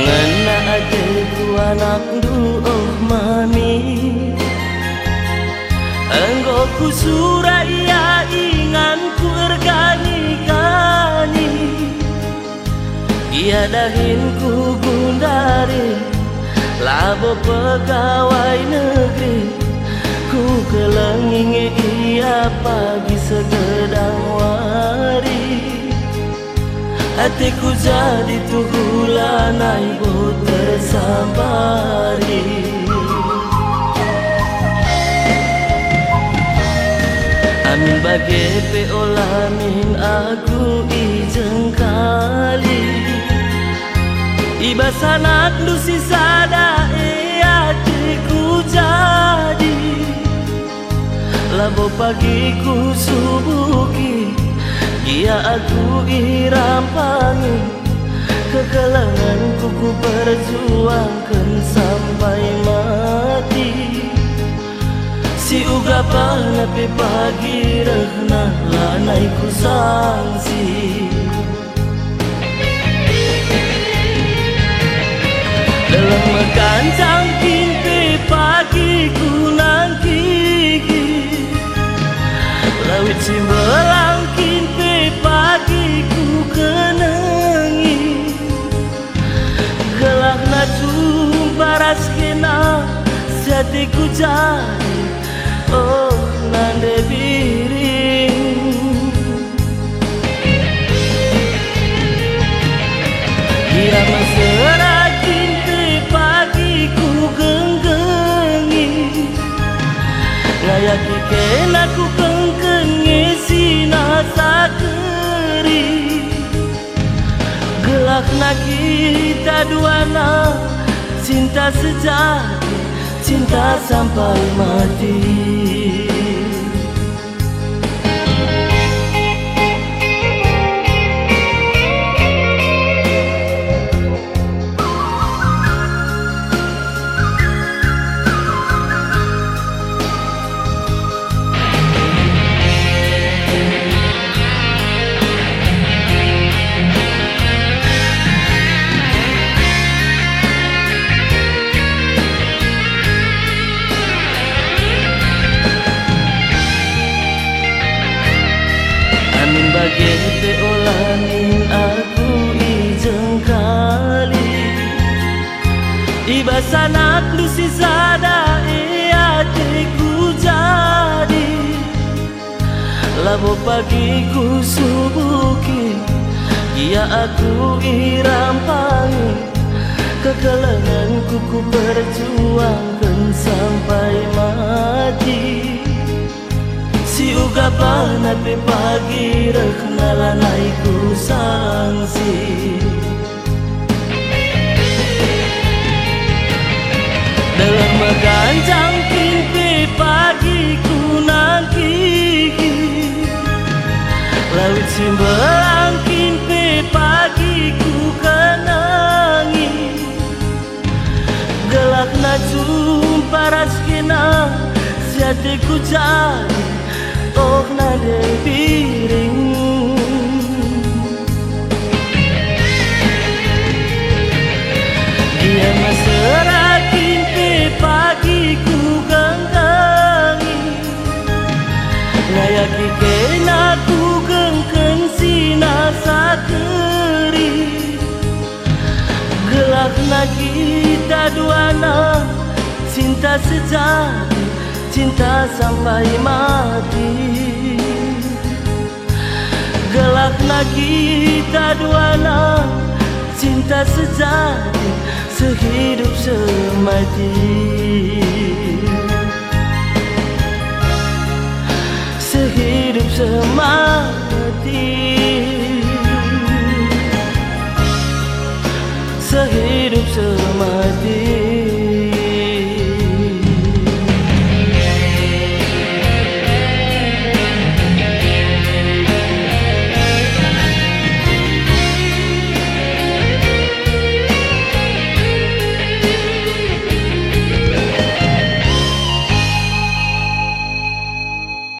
Ngena adikku anak duoh mami, enggoku suraya inganku ergani-gani, ia dahinku gundari labo pegawai negeri, ku kelengingi ia pagi segedang wari. Hatiku jadi tuhulanai bo tersambari. Amin bagi peolamin aku ijeng kali, iba sanak lusi sada hatiku jadi, labo pagiku subuki, ia aku irampangi, kekelanganku ku perjuangkan sampai mati. Si uga panapi pagi rehna lanai ku sangsi. Dalam mekancang kimpi pagi ku nangkiki, lawit simbelang kimpi pagi ku kenangi, gelak na jumpa raskena setiku jadi, oh nande biring. Dia mesra kimpi pagi ku genggengi, ngayaki kena ku kengkengi sinasa keri, gelak na kita duana, cinta sejati, cinta sampai mati. Bagi peolamin aku ijeng kali, iba sanak lusi sada hatiku jadi, labo pagiku subuki, ia aku irampangi, kekelanganku ku perjuangkan sampai mati. Si uga panapi pagi rehna lanai ku sangsi. Dalam mekancang kimpi pagi ku nangkiki, lawit simbelang kimpi pagi ku kenangi, gelak na jumpa raskena setiku jadi, oh nade piring. Dia mesra kimpi pagi ku genggengi, ngayaki kena ku gengken sinasa keri, gelak na kita duana, cinta sejati, cinta sampai mati. Gelak na kita duana, cinta sejati, sehidup semati. Sehidup semati. sehidup semati.